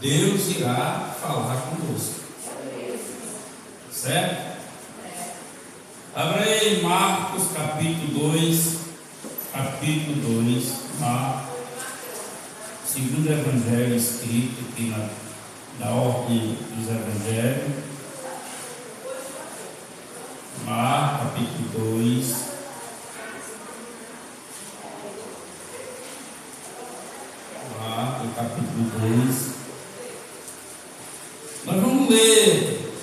Deus irá falar conosco. Certo? Abra aí Marcos capítulo 2. Capítulo 2. Segundo evangelho escrito aqui na ordem dos evangelhos. Marcos capítulo 2. Marcos capítulo 2. Nós vamos ler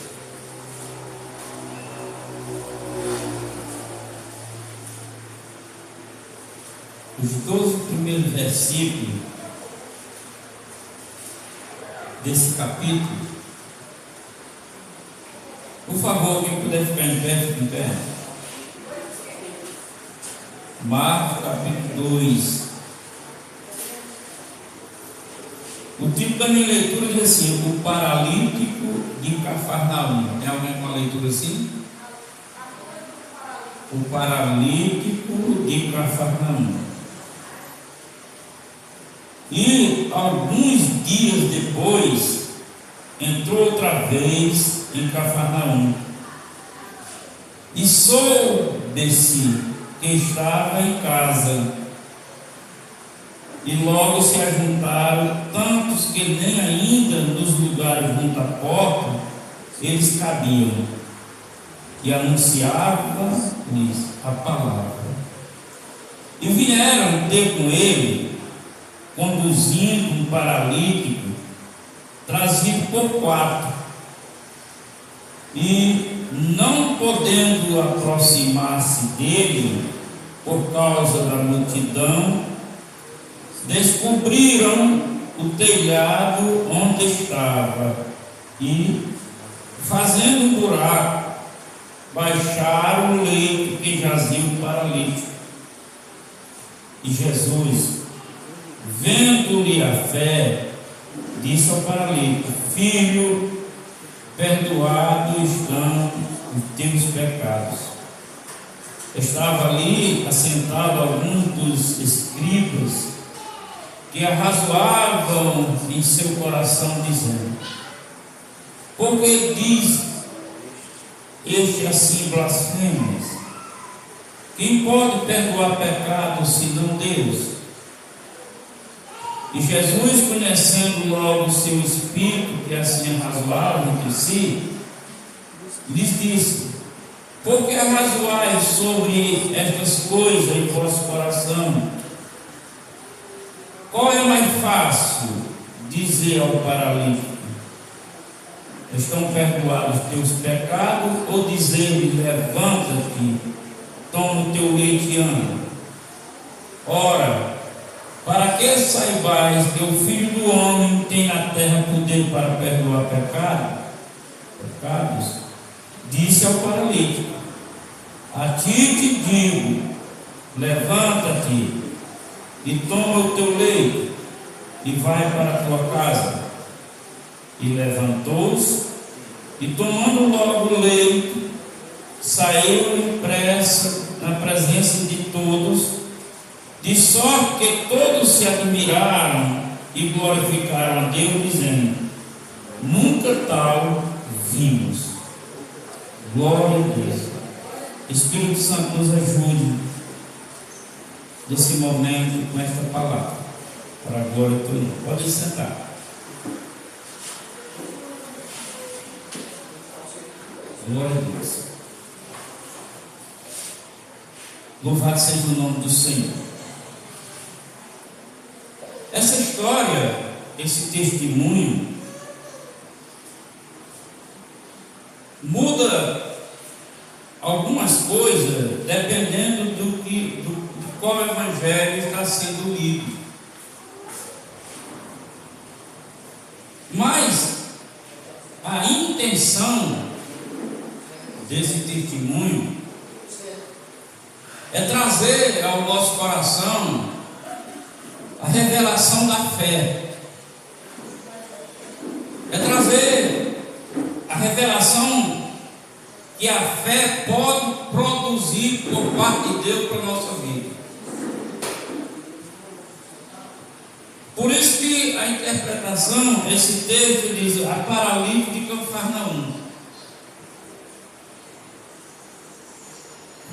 os 12 primeiros versículos desse capítulo. Por favor, quem puder ficar em pé, fique em pé. Marcos capítulo 2. O título da minha leitura diz assim: o paralítico de Cafarnaum. Tem alguém com a leitura assim? O paralítico de Cafarnaum. E alguns dias depois entrou outra vez em Cafarnaum, e soube-se que estava em casa. E logo se ajuntaram tantos que nem ainda nos lugares junto à porta eles cabiam, e anunciavam-lhes a palavra. E vieram ter com ele, conduzindo um paralítico, trazido por 4. E não podendo aproximar-se dele por causa da multidão, descobriram o telhado onde estava e, fazendo um buraco, baixaram o leito que jazia o paralítico. E Jesus, vendo-lhe a fé, disse ao paralítico: filho, perdoado estão os teus pecados. Estava ali assentado alguns dos escribas, que arrazoavam em seu coração, dizendo: por que diz este assim blasfêmias? Quem pode perdoar pecados senão Deus? E Jesus, conhecendo logo o seu espírito, que assim arrazoavam entre si, lhes disse: por que arrazoais sobre estas coisas em vosso coração? Qual é mais fácil dizer ao paralítico: estão perdoados teus pecados, ou dizer-lhe: levanta-te, toma o teu leite e anda? Ora, para que saibais que o Filho do Homem tem na terra poder para perdoar pecados, disse ao paralítico: a ti te digo, levanta-te e toma o teu leito e vai para a tua casa. E levantou-se e, tomando logo o leito, saiu depressa na presença de todos, de sorte que todos se admiraram e glorificaram a Deus, dizendo: nunca tal vimos. Glória a Deus. Espírito Santo, nos ajude nesse momento com esta palavra, para a glória do teu nome. Pode sentar. Glória a Deus. Louvado seja o nome do Senhor. Essa história, esse testemunho, muda algumas coisas dependendo de qual evangelho está sendo lido. Mas a intenção desse testemunho é trazer ao nosso coração a revelação da fé, é trazer a revelação que a fé pode produzir por parte de Deus para a nossa vida. Por isso que a interpretação interpretação, esse texto diz: a paralítico de Cafarnaum.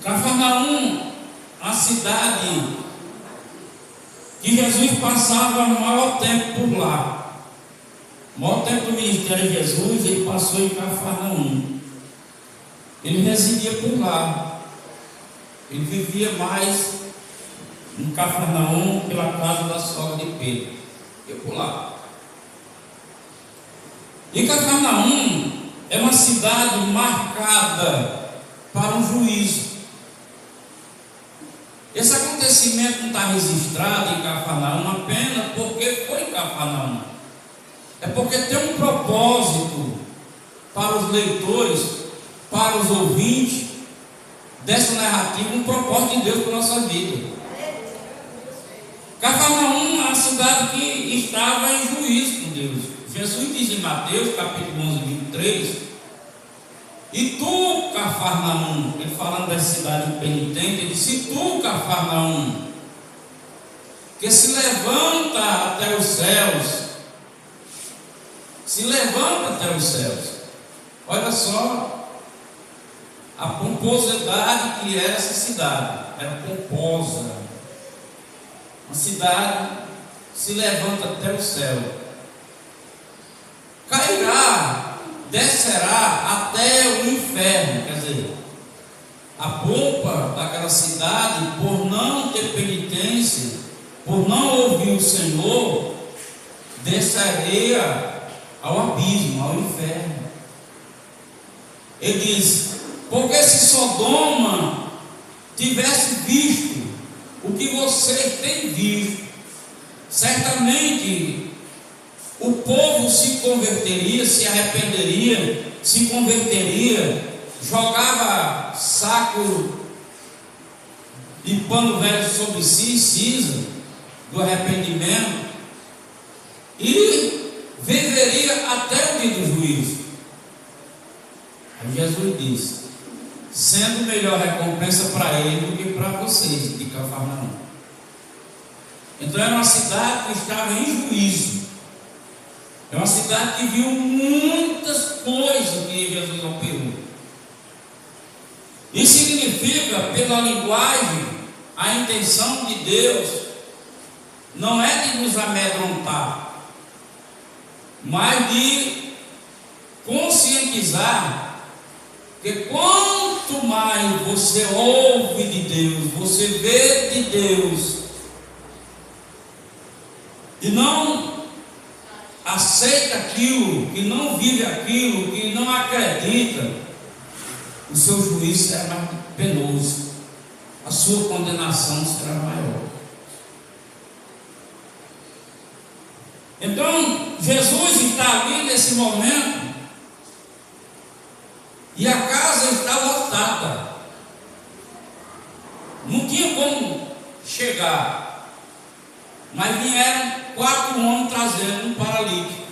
Cafarnaum, a cidade que Jesus passava o maior tempo por lá. O maior tempo do ministério de Jesus, ele passou em Cafarnaum. Ele residia por lá. Ele vivia mais em Cafarnaum pela casa da sogra de Pedro. E por lá. E Cafarnaum é uma cidade marcada para um juízo. Esse acontecimento não está registrado em Cafarnaum apenas porque foi em Cafarnaum. É porque tem um propósito para os leitores, para os ouvintes dessa narrativa, um propósito de Deus para a nossa vida. Cafarnaum é uma cidade que estava em juízo com Deus. Jesus diz em Mateus, capítulo 11, 23, e tu, Cafarnaum, ele falando da cidade penitente, ele disse: e tu, Cafarnaum, que se levanta até os céus, se levanta até os céus. Olha só a pomposidade que era essa cidade, era pomposa, uma cidade se levanta até o céu, cairá, descerá até o inferno. Quer dizer, a pompa daquela cidade, por não ter penitência, por não ouvir o Senhor, desceria ao abismo, ao inferno. Ele diz: porque se Sodoma tivesse visto o que vocês têm visto, certamente o povo se converteria, se arrependeria, se converteria, jogava saco de pano velho sobre si, cinza do arrependimento, e viveria até o dia do juízo. Aí Jesus disse: sendo melhor recompensa para ele do que para vocês de Cafarnaum. Então era uma cidade que estava em juízo. É uma cidade que viu muitas coisas que Jesus operou. Isso significa, pela linguagem, a intenção de Deus não é de nos amedrontar, mas de conscientizar que quanto mais você ouve de Deus, você vê de Deus, e não aceita aquilo, que não vive aquilo, que não acredita, o seu juízo será mais penoso, a sua condenação será maior. Então, Jesus está ali nesse momento, e a casa está lotada, não tinha como chegar, mas vieram 4 homens trazendo um paralítico.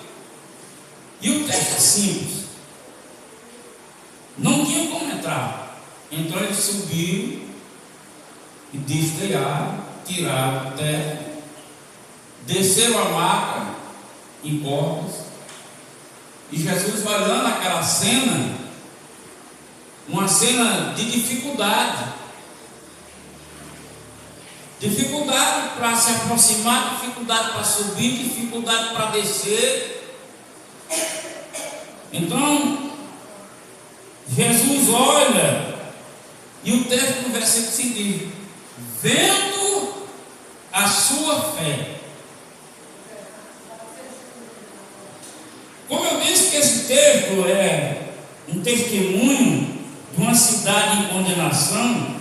E o texto é simples, não tinha como entrar. Então ele subiu e destelharam, tiraram o teto, desceram a maca em cordas, e Jesus vai olhando aquela cena, uma cena de dificuldade para se aproximar, dificuldade para subir, dificuldade para descer. Então Jesus olha, e o texto do versículo seguinte: vendo a sua fé. Como eu disse que esse texto é um testemunho de uma cidade em condenação,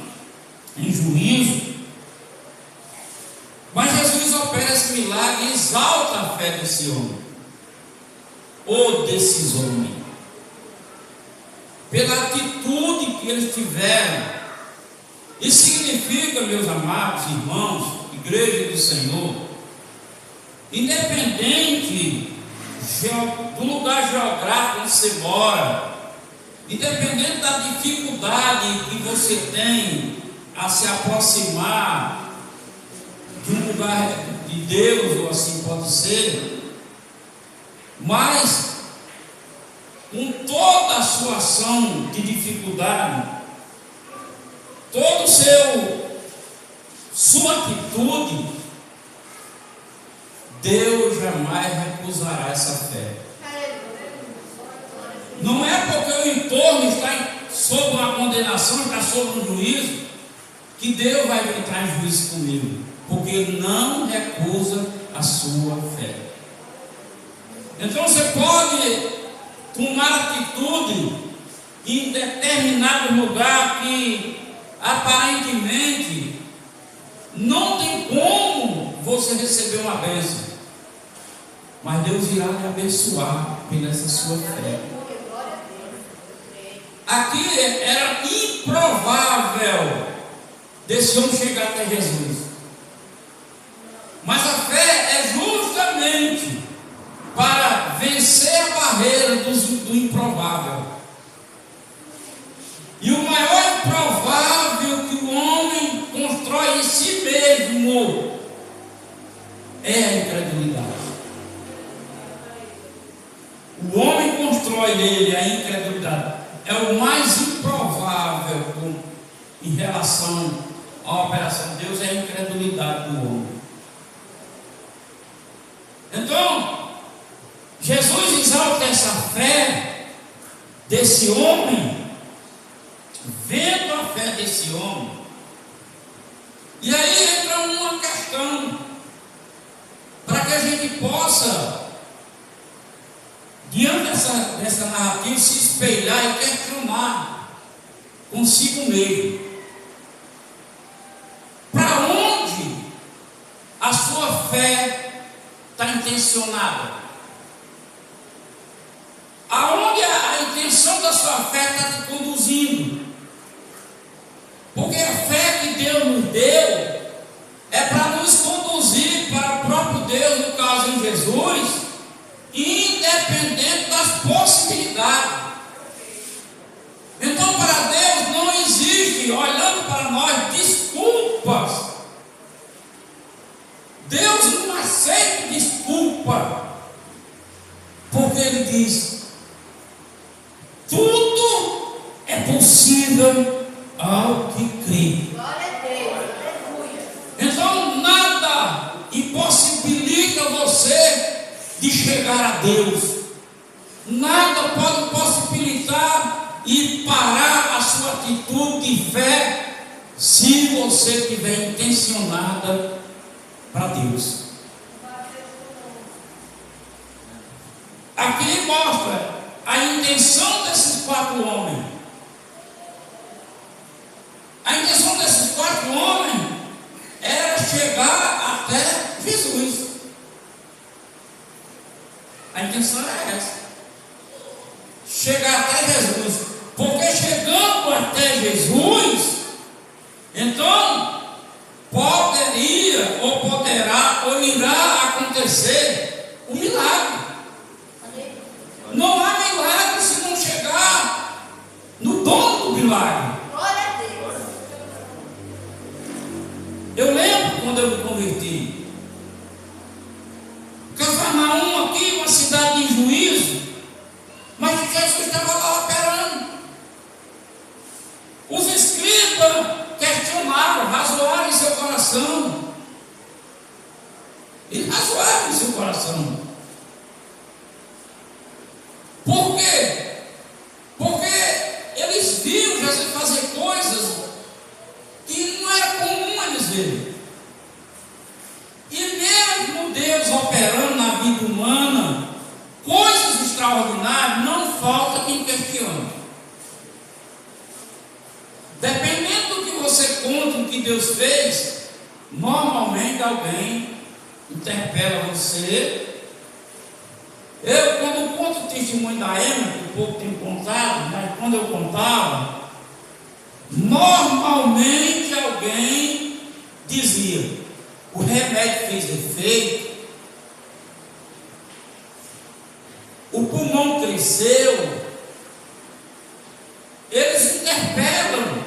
em juízo, mas Jesus opera esse milagre e exalta a fé desse homem, ou desses homens, pela atitude que eles tiveram. Isso significa, meus amados irmãos, igreja do Senhor, independente do lugar geográfico onde você mora, independente da dificuldade que você tem a se aproximar de um lugar de Deus, ou assim pode ser, Mas, com toda a sua ação de dificuldade, toda sua atitude, Deus jamais recusará essa fé. Não é porque o entorno está sob uma condenação, está sob um juízo, que Deus vai entrar em juízo comigo, porque Ele não recusa a sua fé. Então você pode tomar atitude em determinado lugar que aparentemente não tem como você receber uma bênção, mas Deus irá lhe abençoar pela essa sua fé. Aqui era improvável desse homem chegar até Jesus, mas a fé é justamente para vencer a barreira do improvável. E o maior improvável que o homem constrói em si mesmo é a incredulidade. O homem constrói nele a incredulidade. É o mais improvável em relação à operação de Deus, é a incredulidade do homem. Então, Jesus exalta essa fé desse homem, vendo a fé desse homem. E aí entra uma questão, para que a gente possa, diante dessa narrativa, se espelhar e questionar consigo mesmo. Para onde a sua fé está intencionada? Aonde a intenção da sua fé está te conduzindo? Porque a fé que Deus nos deu é para nos conduzir para o próprio Deus, no caso em Jesus, independente das possibilidades. Então, para Deus não existe, olhando para nós, desculpas. Deus não aceita desculpa, porque Ele diz: tudo é possível ao que crê. Então, nada impossibilita você de chegar a Deus. Nada pode possibilitar e parar a sua atitude de fé, se você estiver intencionada para Deus. Aqui mostra a intenção desses 4 homens. A intenção desses 4 homens era chegar até Jesus. A intenção era essa: chegar até Jesus. Porque chegando até Jesus, então poderia, ou poderá, ou irá acontecer um milagre. Não há milagre se não chegar no dono do milagre. Eu lembro quando eu me converti, Cafarnaum aqui, uma cidade de juízo, mas Jesus estava lá operando. Os escribas questionaram, razoaram em seu coração. E razoaram em seu coração. Por quê? Porque eles viram Jesus fazer coisas que não era comum eles verem. E mesmo Deus operando na vida humana coisas extraordinárias, não falta quem questione. Dependendo do que você conta, o que Deus fez, normalmente alguém interpela você. Eu, quando conto o testemunho da Emma, que o povo tem contado, mas quando eu contava, normalmente alguém dizia: o remédio fez efeito, o pulmão cresceu. Eles interpelam,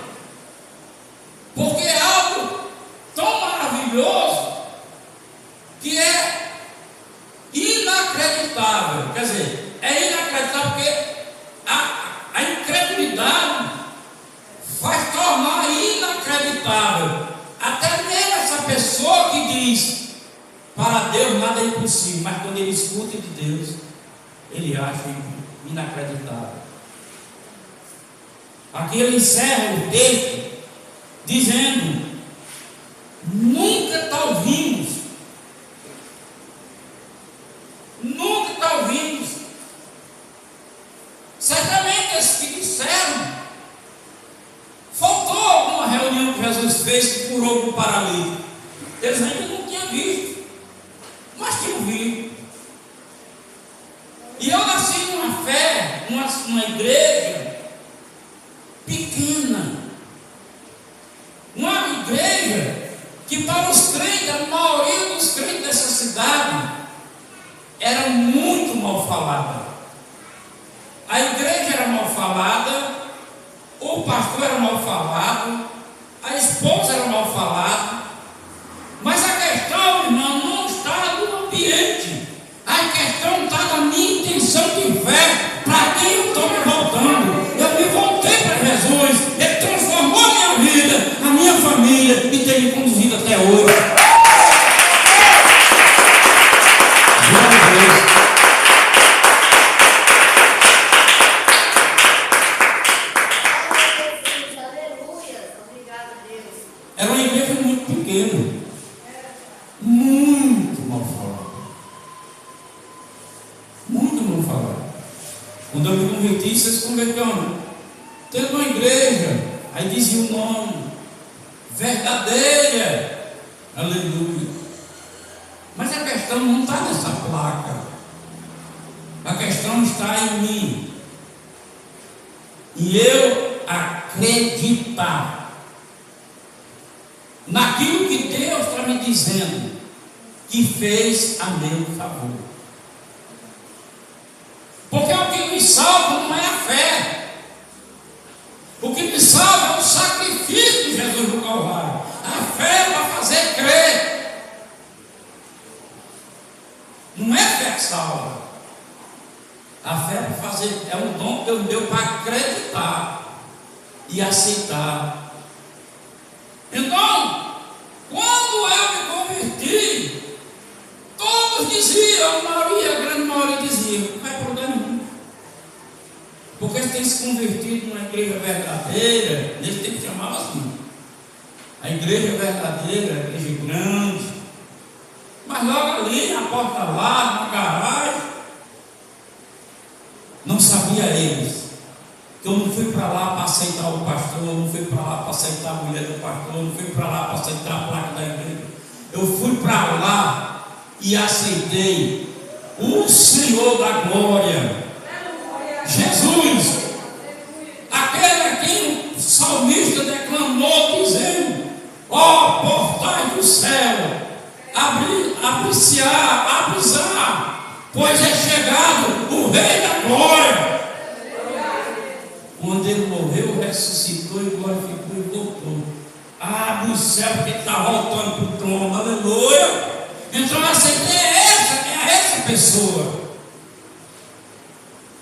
porque é algo tão maravilhoso que é inacreditável. Quer dizer, dizer, é inacreditável, porque a incredulidade faz tornar inacreditável até mesmo essa pessoa que diz: para Deus nada é impossível, mas quando ele escuta de Deus, ele acha inacreditável. Aqui ele encerra o texto dizendo: nunca tal ouvimos, nunca tal ouvimos. Certamente esses que disseram, faltou alguma reunião que Jesus fez que curou o paralítico. Eles ainda não tinham visto, mas tinham visto. E eu nasci numa fé, numa igreja pequena, uma igreja que para os crentes, a maioria dos crentes dessa cidade era muito mal falada. A igreja era mal falada, o pastor era mal falado, a esposa era mal falada, mas a questão, irmão, não está no ambiente, a questão está na minha intenção de fé, para quem eu estou me voltando. Eu me voltei para Jesus, Ele transformou a minha vida, a minha família, e tem me conduzido até hoje. Glória a Deus. Era uma igreja muito pequena, muito mal falada, muito mal falada. Quando eu me converti, vocês se converteram. Teve uma igreja, aí dizia o nome, verdadeira, aleluia. Mas a questão não está nessa placa, a questão está em mim, e eu acreditar naquilo que Deus está me dizendo que fez a meu favor. Porque o que me salva não é a fé, o que me salva é o sacrifício de Jesus no Calvário. A fé é para fazer crer, não é a fé que salva. A fé é para fazer, é um dom que Deus deu para acreditar e aceitar. Então, quando eu me converti, todos diziam, a grande maioria dizia: não vai problema nenhum, porque eles têm se convertido numa igreja verdadeira. Nesse tempo chamava assim, a igreja verdadeira, a igreja grande, mas logo ali, na porta lá, na garagem, não sabia eles que eu não fui para lá para aceitar o pastor, eu não fui para lá para aceitar a mulher do pastor, eu não fui para lá para aceitar a placa da igreja. Eu fui para lá e aceitei o Senhor da glória, Jesus, aquele a quem o salmista declamou dizendo: ó portais do céu, abri-se-á, pois é chegado o Rei da glória. Quando ele morreu, ressuscitou e glorificou e voltou. Abre o céu, porque está voltando para o trono, aleluia. Então eu aceitei essa pessoa.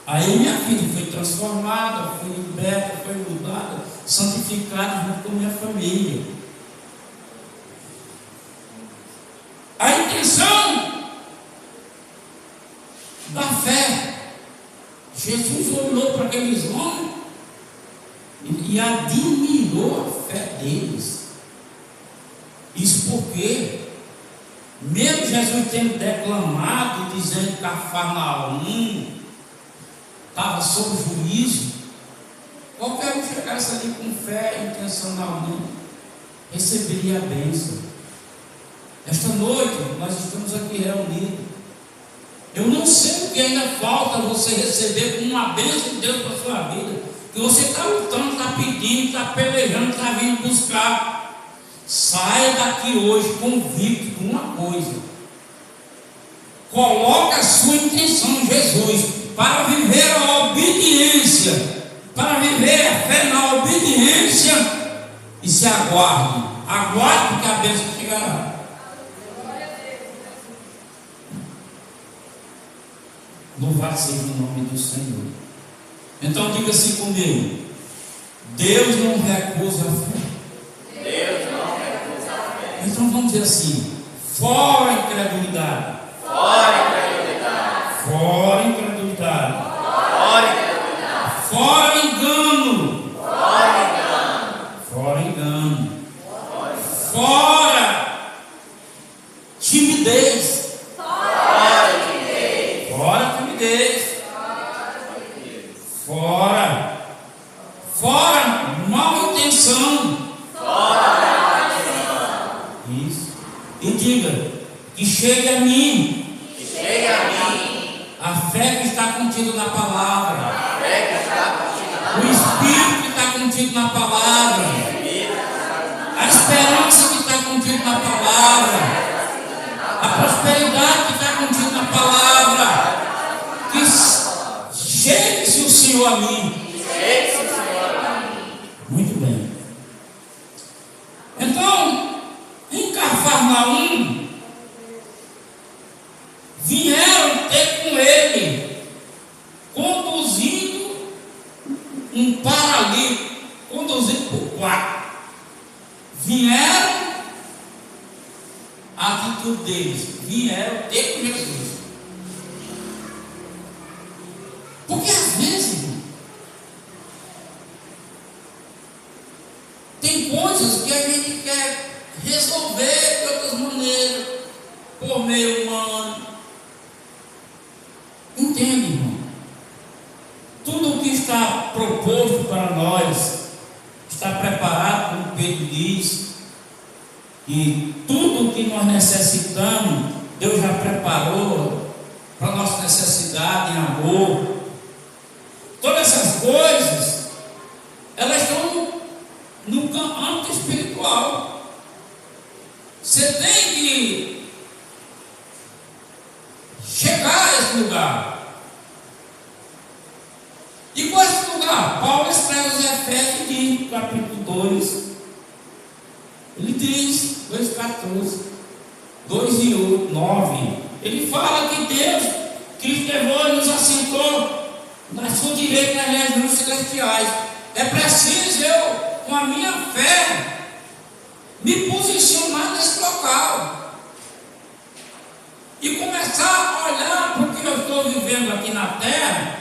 Aí minha vida foi transformada, foi liberta, foi mudada, santificada junto com minha família. A intenção da fé, Jesus olhou para aqueles homens e admirou a fé deles. Isso porque, mesmo Jesus tendo declamado, dizendo que Cafarnaum estava sob juízo, qualquer um chegasse ali com fé intencionalmente, receberia a bênção. Esta noite nós estamos aqui reunidos. Eu não sei o que ainda falta você receber como uma bênção de Deus para a sua vida, que você está lutando, está pedindo, está pelejando, está vindo buscar. Saia daqui hoje convicto de uma coisa: coloque a sua intenção em Jesus para viver a obediência, para viver a fé na obediência, e se aguarde, porque a bênção chegará. Louvado seja o nome do Senhor. Então diga assim comigo: Deus não recusa a fé. Deus não recusa a fé. Então vamos dizer assim: fora a incredulidade. Fora a incredulidade. Fora a incredulidade. Fora a incredulidade. Fora engano. Fora engano. Fora engano. Fora timidez. Fora timidez. Fora timidez. Fora. Fora mal intenção. Fora mal intenção. Isso. E diga que chegue a mim Que chegue a mim a fé que está contida na palavra. a fé que está contida na O Espírito que está contido na palavra, a esperança que está contida na palavra, a prosperidade que está contida na palavra. Que chegue-se o Senhor a mim. Chegue-se o Senhor a mim. Muito bem. Então, em Cafarnaum, vieram ter com ele, conduzindo um paralítico, conduzido por 4. Vieram, a atitude deles, vieram ter com Jesus. Porque às vezes, irmão, tem coisas que a gente quer resolver de outras maneiras, por meio humano. Entende, irmão? Tudo o que está proposto para nós está preparado, como Pedro diz, e tudo o que nós necessitamos, Deus já preparou para a nossa necessidade em amor. Todas essas coisas, elas estão no âmbito espiritual. Você tem que chegar a esse lugar. E qual é esse lugar? Paulo escreve aos Efésios, diz, capítulo 2. Ele diz, 2,14, 2,9. Ele fala que Deus, Cristo levou e nos assentou na sua direita nas regiões celestiais. É preciso eu, com a minha fé, me posicionar nesse local e começar a olhar para o que eu estou vivendo aqui na terra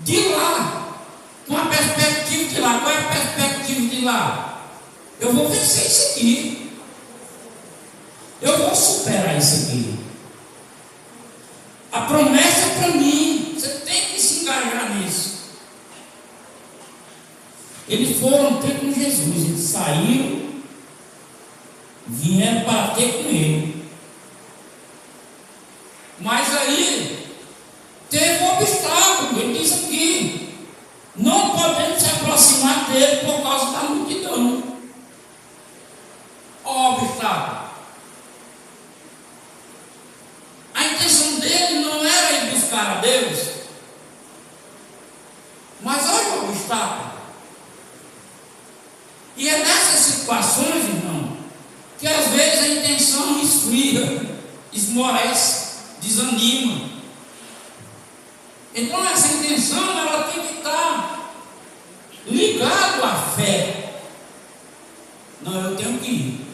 de lá, com a perspectiva de lá. Qual é a perspectiva de lá? Eu vou vencer isso aqui, eu vou superar isso aqui. A promessa é para mim, você tem que se engajar nisso. Eles foram ter com Jesus, eles saíram, vieram para ter com ele. Mas aí teve um obstáculo. Ele diz aqui: não podemos se aproximar dele por causa da multidão. Olha o obstáculo. A intenção dele não era ir buscar a Deus, mas olha o obstáculo. E é nessas situações, irmão, que às vezes a intenção esfria, esmorece, desanima. Então essa intenção, ela tem que estar ligada à fé. Não, eu tenho que ir.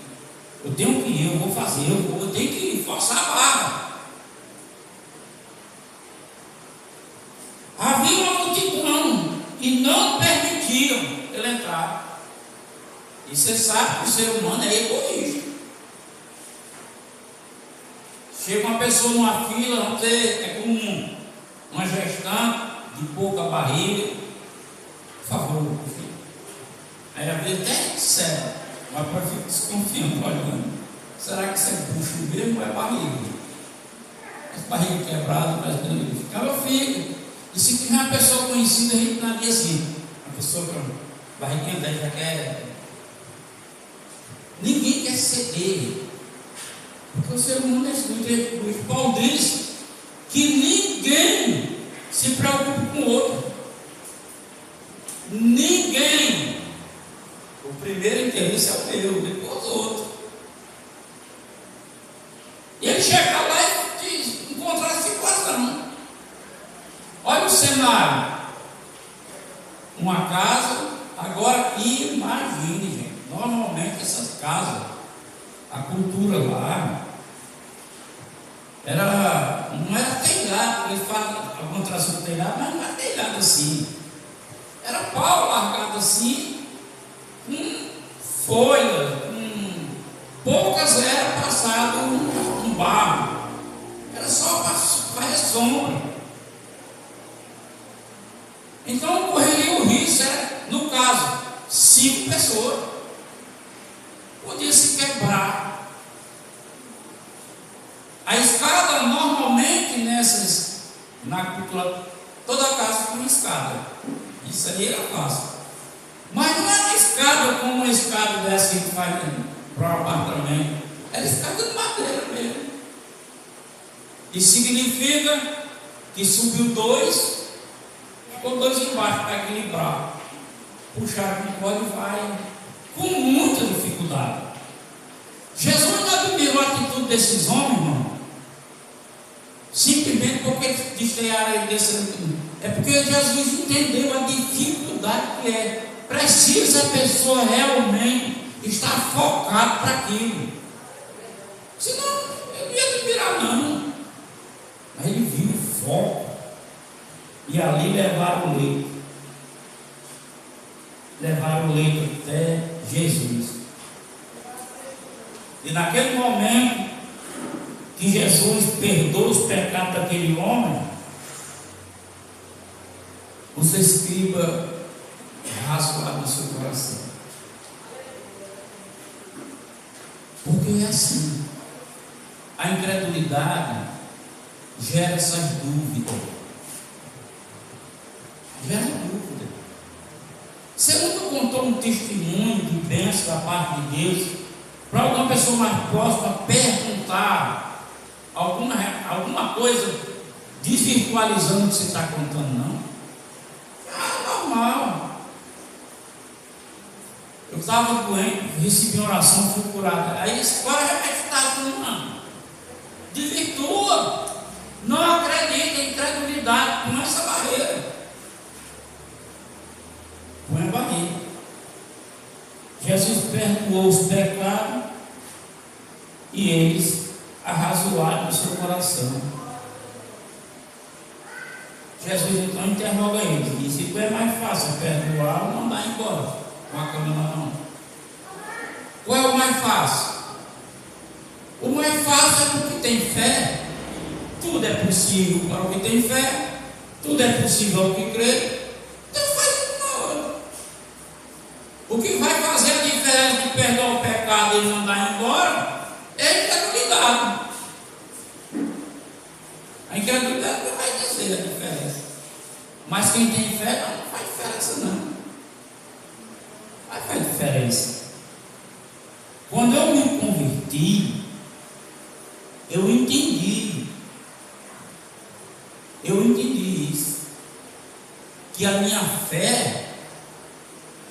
Eu tenho que ir, eu vou fazer, eu tenho que forçar a barra. Havia uma multidão e não permitiam ele entrar. E você sabe que o ser humano é egoísta. Chega uma pessoa numa fila, vamos dizer, é como uma gestante de pouca barriga. Por favor, meu filho. Aí às vezes até sério, mas para ficar desconfiando, olhando. Será que isso é bucho mesmo ou é barriga? Essa barriga quebrada, mas fica meu filho. E se tiver uma pessoa conhecida, a gente não diz assim. Uma pessoa com barriguinha dela já quer. Ninguém quer ceder. Porque o ser humano é assim. Paulo diz que ninguém se preocupa com o outro. Ninguém. O primeiro interesse é o meu, depois o outro. E ele chega lá e diz, encontrar a situação. Olha o cenário. Uma casa, agora imagine, gente. Normalmente essas casas, a cultura lá, não era telhado, eles falam a contração do telhado, mas não era telhado assim. Era pau largado assim, com folhas, poucas era passado um barro. Era só para fazer sombra. Então correria o risco, no caso, 5 pessoas. Podia se quebrar. A escada normalmente na cultura, toda casa tem uma escada. Isso aí era fácil. Mas não era uma escada como uma escada dessa que a gente faz para o apartamento. Era escada de madeira mesmo. Isso significa que subiu 2, ficou 2 embaixo para equilibrar. Puxaram com corda e vai com muita dificuldade. Jesus não admirou a atitude desses homens, irmão. Simplesmente porque desviaram ele desse atitude. É porque Jesus entendeu a dificuldade que é. Precisa a pessoa realmente estar focada para aquilo. Senão, eu não ia admirar, não. Mas ele viu o foco. E ali levaram o leito. Levaram o leito até Jesus. E naquele momento que Jesus perdoa os pecados daquele homem, os escribas rasgaram o seu coração. Porque é assim. A incredulidade gera essas dúvidas. Gera dúvida. Você nunca contou um testemunho de bênção da parte de Deus para alguma pessoa mais próxima perguntar alguma coisa desvirtualizando o que você está contando, não? Normal. Eu estava doente, recebi uma oração, fui curado. Aí esse qual é o remédio que está tomando? Desvirtua. Não acredita em incredulidade, põe essa barreira. Põe a barreira. Jesus perdoou os pecados e eles arrazoaram no seu coração. Jesus então interroga eles, disse: qual é mais fácil, perdoar ou mandar embora com a cama na mão? Qual é o mais fácil? O mais fácil é porque tem fé. Tudo é possível para o que tem fé, tudo é possível ao que crê. Então faz uma hora. O que vai fazer a diferença de perdoar o pecado e mandar embora é a incredulidade. A incredulidade não vai dizer a diferença. Mas quem tem fé não faz diferença, não. Vai faz diferença. Quando eu me converti, eu entendi isso, que a minha fé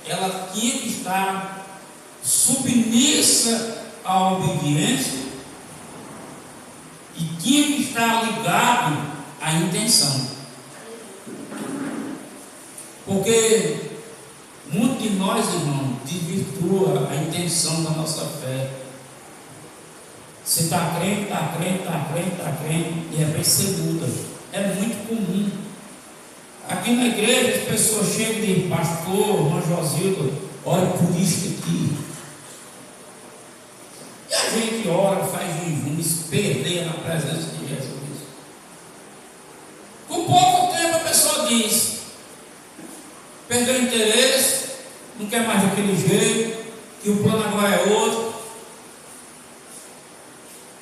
ela tinha que estar submissa à obediência e tinha que estar ligado à intenção. Porque muitos de nós, irmãos, desvirtua a intenção da nossa fé. Você está crente, e de repente você muda. É muito comum. Aqui na igreja as pessoas chegam e dizem: pastor, irmã Josilda, ora por isso aqui. E a gente ora, faz jejum, esperneia na presença de Jesus. Com pouco tempo a pessoa diz: perdeu o interesse, não quer mais daquele jeito, que o plano agora é outro.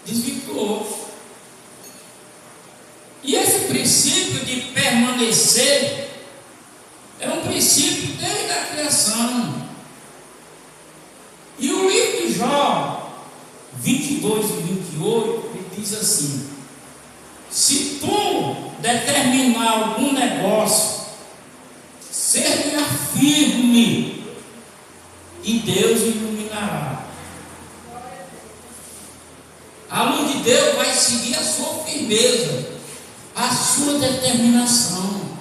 Desvirtuou. E esse princípio de permanecer é um princípio desde a criação. E o livro de Jó 22 e 28 ele diz assim: se tu determinar algum negócio, seja firme e Deus iluminará. A luz de Deus vai seguir a sua firmeza, a sua determinação.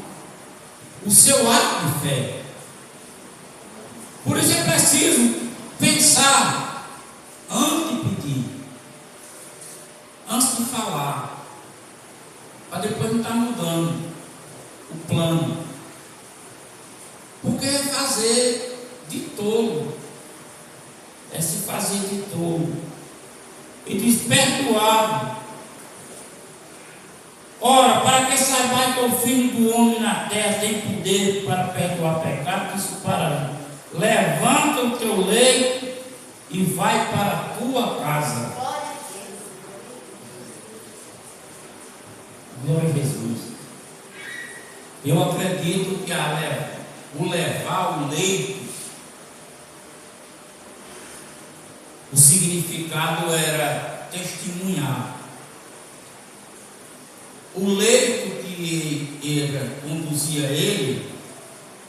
o seu ato de fé. Por isso é preciso pensar antes de pedir, antes de falar, para depois não estar mudando o plano. Porque é fazer de tolo, é se fazer de tolo. E diz: perdoado. Ora, para que saibais que o Filho do Homem na terra tem poder para perdoar pecado, isso para levanta o teu leito e vai para a tua casa. Glória a Jesus. Eu acredito que o levar o leito, o significado era testemunhar. O leito que ele conduzia ele,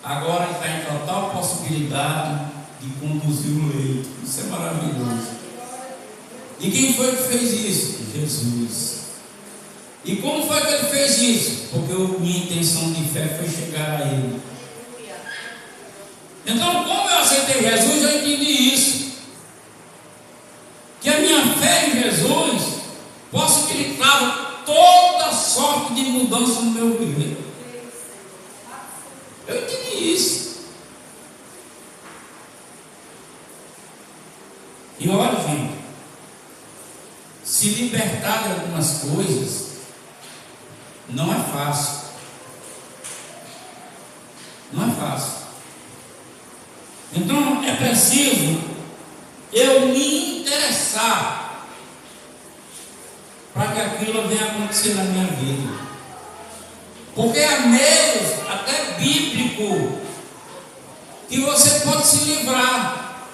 agora está em total possibilidade de conduzir o leito. Isso é maravilhoso. E quem foi que fez isso? Jesus. E como foi que ele fez isso? Porque minha intenção de fé foi chegar a ele. Então, como eu aceitei Jesus, eu entendi isso. Que a minha fé em Jesus possibilitava toda sorte de mudança no meu viver. Eu entendi isso. E olha, gente, se libertar de algumas coisas não é fácil. Não é fácil. Então é preciso eu me interessar para que aquilo venha acontecer na minha vida. Porque há meios, até bíblico, que você pode se livrar,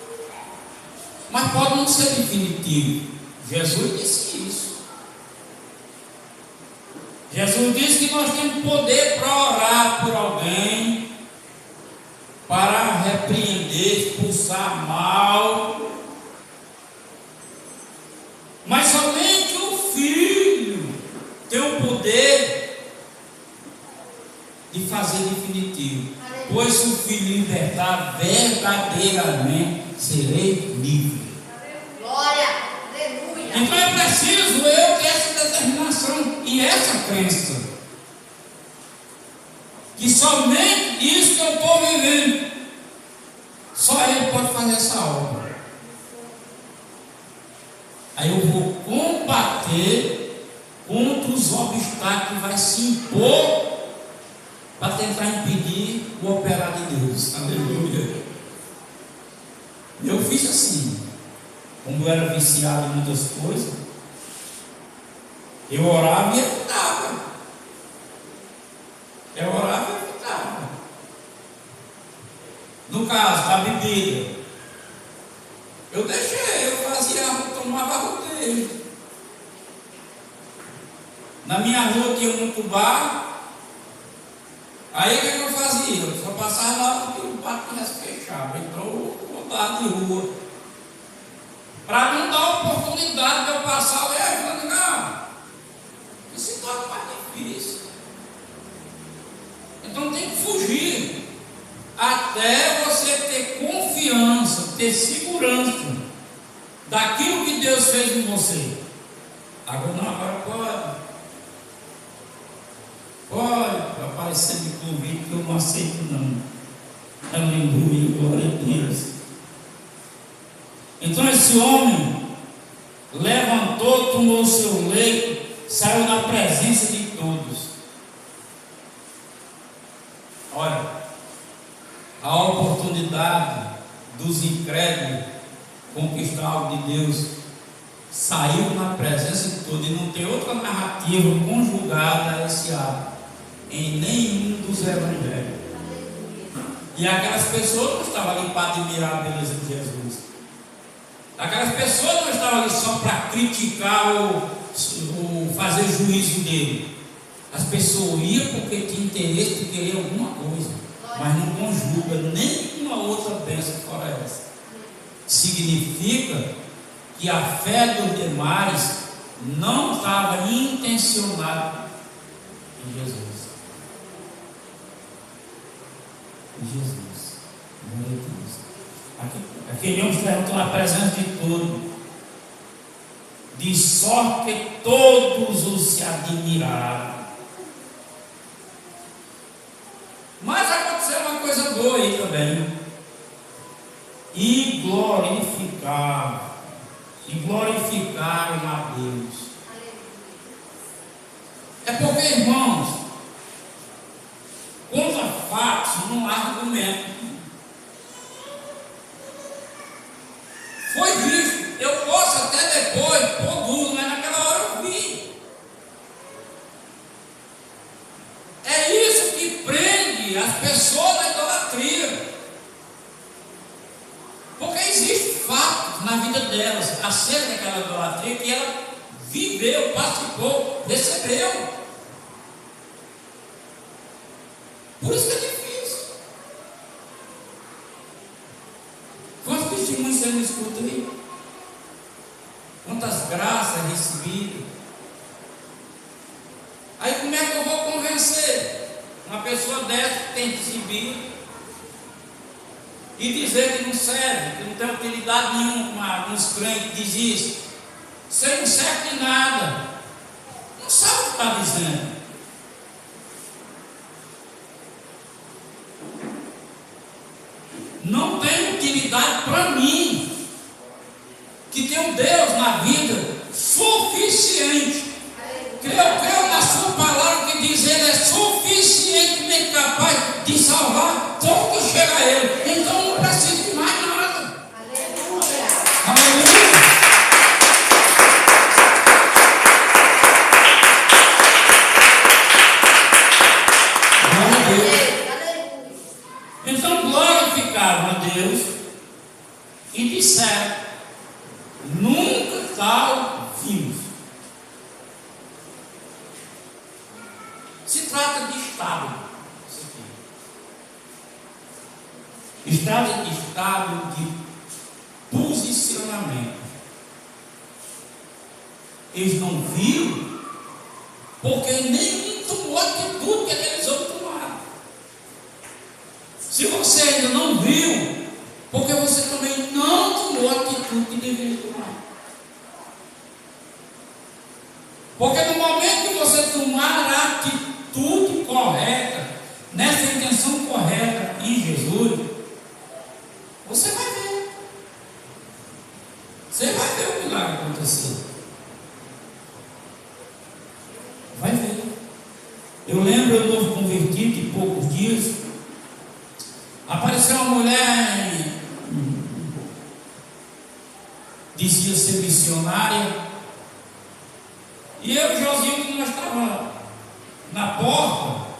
mas pode não ser definitivo. Jesus disse isso. Jesus disse que nós temos poder para orar por alguém, para repreender, expulsar mal, mas somente o Filho tem o poder de fazer definitivo. Pois se o Filho libertar, verdadeiramente serei livre. Glória, aleluia. Então é preciso eu ter essa determinação e essa crença, que somente isso que eu estou vivendo, só Ele pode fazer essa obra. Aí eu vou combater contra os obstáculos que vai se impor para tentar impedir o operar de Deus. Aleluia. Eu fiz assim. Como eu era viciado em muitas coisas, eu orava e evitava. Eu orava e evitava. No caso da bebida, eu deixei, eu fazia, eu tomava rodeio. Na minha rua tinha muito bar. Aí o que eu fazia? Eu só passava lá porque o bar tivesse fechado. Então eu voltava de rua, para não dar oportunidade de eu passar levando, não. Isso se torna mais difícil. Então tem que fugir, até você ter confiança, ter segurança daquilo que Deus fez em você. Agora não, agora pode aparecer de convite que eu não aceito não. Aleluia, glória a Deus. Então esse homem levantou, tomou o seu leito, saiu da presença de todos. Olha, a oportunidade dos incrédulos conquistar algo de Deus saiu na presença de todos, e não tem outra narrativa conjugada a esse ato em nenhum dos evangelhos. E aquelas pessoas não estavam ali para admirar a beleza de Jesus. Aquelas pessoas não estavam ali só para criticar ou fazer juízo dele. As pessoas iam porque tinham interesse de querer alguma coisa, mas não conjuga nenhuma outra bênção fora essa. Significa que a fé dos demais não estava intencionada em Jesus. Jesus. Glória a Deus. Aquele homem perguntou na presença de todos, de sorte que todos os se admiraram. Mas aconteceu uma coisa boa aí também. E glorificaram a Deus. É porque, irmãos, contra fatos não há argumento. Foi visto, eu posso até depois pôr duro, mas naquela hora eu vi. É isso que prende as pessoas na idolatria. Porque existem fatos na vida delas acerca daquela idolatria que ela viveu, participou, recebeu. Por isso que é difícil. Quantos testemunhos você não escuta aí? Quantas graças recebidas. Aí como é que eu vou convencer uma pessoa dessa que tem recebido e dizer que não serve, que não tem utilidade nenhuma com os crentes que diz isso? Você não serve de nada. Não sabe o que está dizendo. Não tem utilidade para mim, que tem um Deus na vida suficiente. Eu creio na sua palavra que diz: Ele é suficientemente capaz de salvar todo que chega a Ele. Então não precisa de mais nada. Aleluia. Aleluia. Glória a Deus. Então glorificaram a Deus e disseram: nunca tal vimos. Se trata de estado. Estado de posicionamento. Eles não viram, porque nenhum tomou a atitude que aqueles outros tomaram. Se você ainda não viu, porque você também não tomou a atitude que deveria tomar. Porque no momento que você tomar a atitude correta, nessa intenção correta em Jesus, você vai ver. Você vai ver o milagre acontecer. Vai ver. Eu lembro, eu novo convertido de poucos dias, apareceu uma mulher, dizia ser missionária, e eu e Josinho, nós estávamos na porta,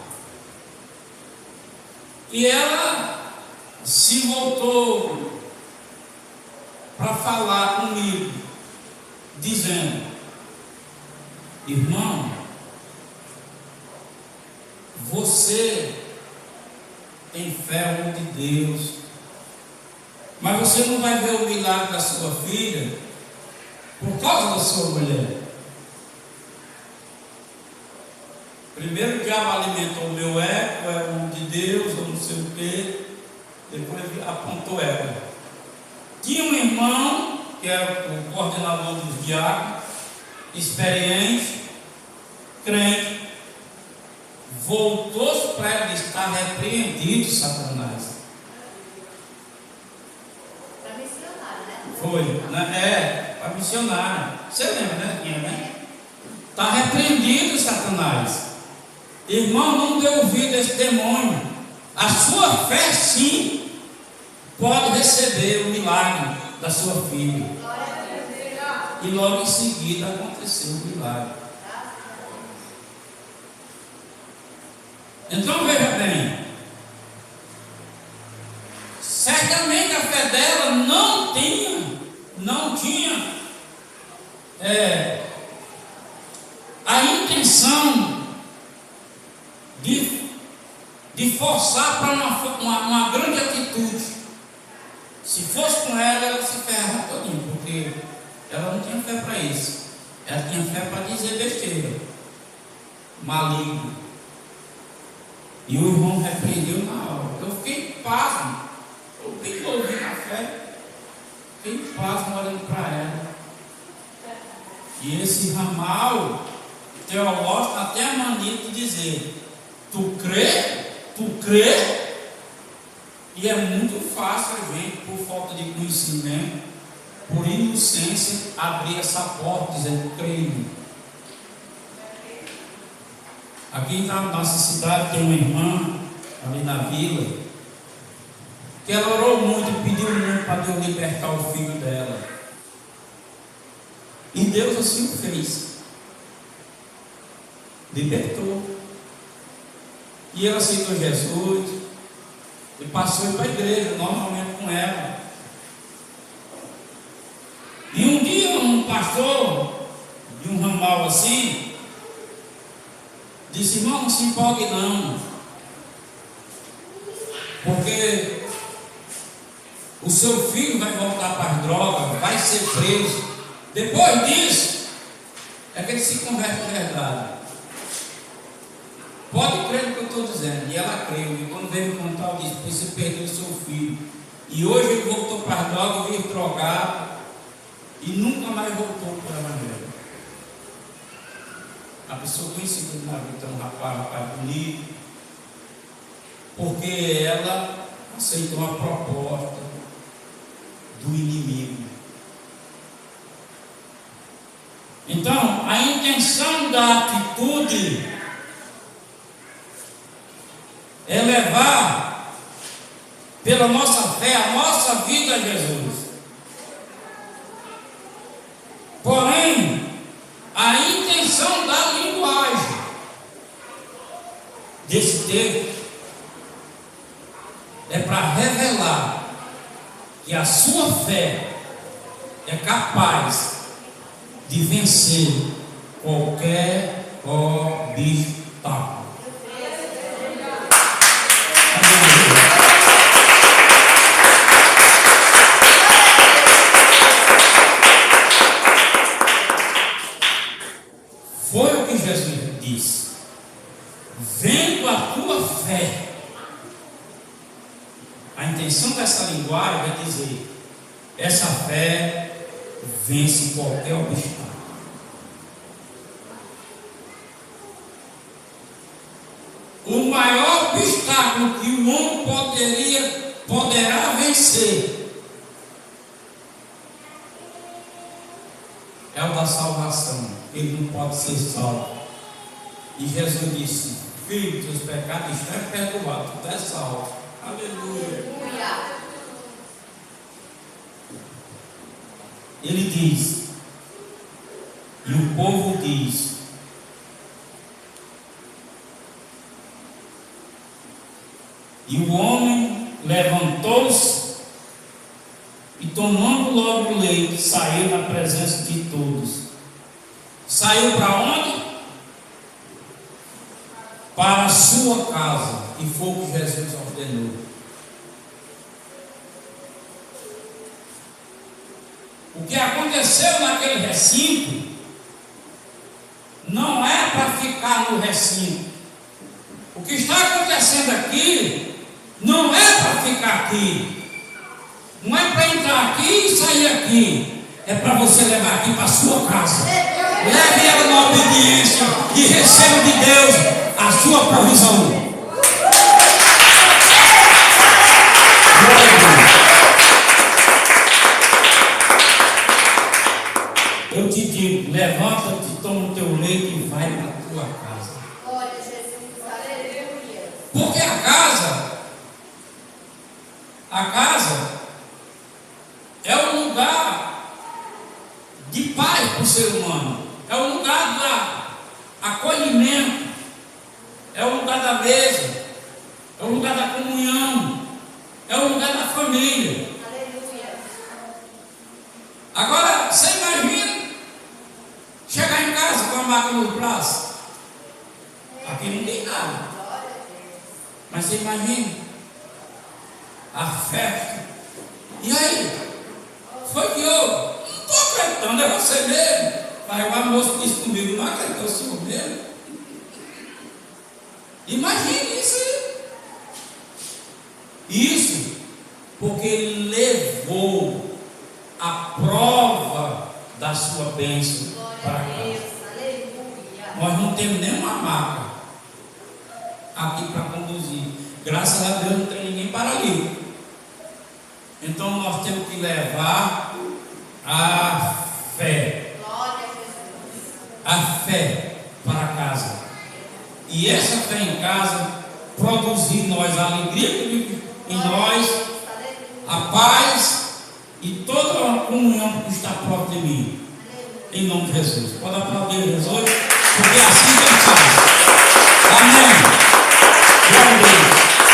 e ela se voltou para falar comigo, dizendo: irmão, você tem fé de Deus, mas você não vai ver o milagre da sua filha por causa da sua mulher. Primeiro o diabo alimentou o meu ego, é o de Deus, ou não sei o quê. Depois ele apontou ela. Tinha um irmão, que era o coordenador dos diáconos, experiente, crente, voltou-se para ela e disse: está repreendido, Satanás. Para missionário, né? Foi, né? Para missionário. Você lembra, né? Está repreendido, Satanás. Irmão, não dê ouvido a esse demônio. A sua fé, sim, pode receber o milagre da sua filha. E logo em seguida aconteceu o milagre. Então veja bem, certamente a fé dela não tinha a intenção de forçar para uma grande atitude. Se fosse com ela, ela se ferrava todinha, porque ela não tinha fé para isso. Ela tinha fé para dizer besteira, maligno. E o irmão repreendeu na hora. Eu fiquei pasmo. Eu tenho que ouvir na fé. Fiquei pasmo olhando para ela. E esse ramal teológico até a mania de dizer: tu crê? Tu crê? E é muito fácil a gente, por falta de conhecimento, por inocência, abrir essa porta dizendo: creio. Aqui na nossa cidade tem uma irmã, ali na vila, que ela orou muito e pediu muito para Deus libertar o filho dela. E Deus assim o fez. Libertou. E ela aceitou Jesus e passou para a igreja, normalmente com ela. E um dia um pastor de um ramal assim disse: irmão, não se empolgue não, porque o seu filho vai voltar para as drogas, vai ser preso. Depois disso é que ele se converte de verdade. Pode crer no que eu estou dizendo. E ela creu. E quando veio me contar, eu disse: você perdeu o seu filho. E hoje ele voltou para as drogas, veio drogado e nunca mais voltou para o evangelho. A pessoa conhecida na vida, um rapaz bonito, porque ela aceitou a proposta do inimigo. Então, a intenção da atitude é levar pela nossa fé a nossa vida a Jesus. Porém, a intenção da linguagem desse texto é para revelar que a sua fé é capaz de vencer qualquer obstáculo. Foi o que Jesus disse: vendo a tua fé. A intenção dessa linguagem é dizer: essa fé vence qualquer obstáculo. O maior obstáculo que o homem poderá vencer é o da salvação. Ele não pode ser salvo. E Jesus disse: filho, teus pecados estão perdoados, tu é salvo. Aleluia. Ele diz, e o povo diz: e o homem levantou-se e, tomando logo o leite, saiu na presença de todos. Saiu para onde? Para a sua casa. E foi o que Jesus ordenou. O que aconteceu naquele recinto não é para ficar no recinto. O que está acontecendo aqui não é para ficar aqui. Não é para entrar aqui e sair aqui. É para você levar aqui para a sua casa. Leve ela na obediência e receba de Deus a sua provisão. Eu te digo: levanta-te, toma o teu leite e vai para a tua casa. Glória a Jesus, aleluia. Porque a casa é um lugar de paz para o ser humano, é um lugar do acolhimento, é o lugar da mesa, é o lugar da comunhão, é o lugar da família. Aleluia. Agora, você imagina chegar em casa com a máquina no braço. Aqui não tem nada. Glória a Deus. Mas você imagina a festa. E aí? Foi que eu não estou acreditando, é você mesmo. Aí o moço disse comigo: não acreditou, o senhor mesmo? Imagine isso aí. Isso porque ele levou a prova da sua bênção para Glória a casa. Deus. Aleluia. Nós não temos nenhuma maca aqui para conduzir. Graças a Deus não tem ninguém para ali. Então nós temos que levar a fé. Glória a Jesus. A fé para casa. E essa fé em casa produzir em nós a alegria em nós, a paz e toda a comunhão que está próximo de mim. Em nome de Jesus. Pode aplaudir Jesus, porque assim que ele faz. Amém.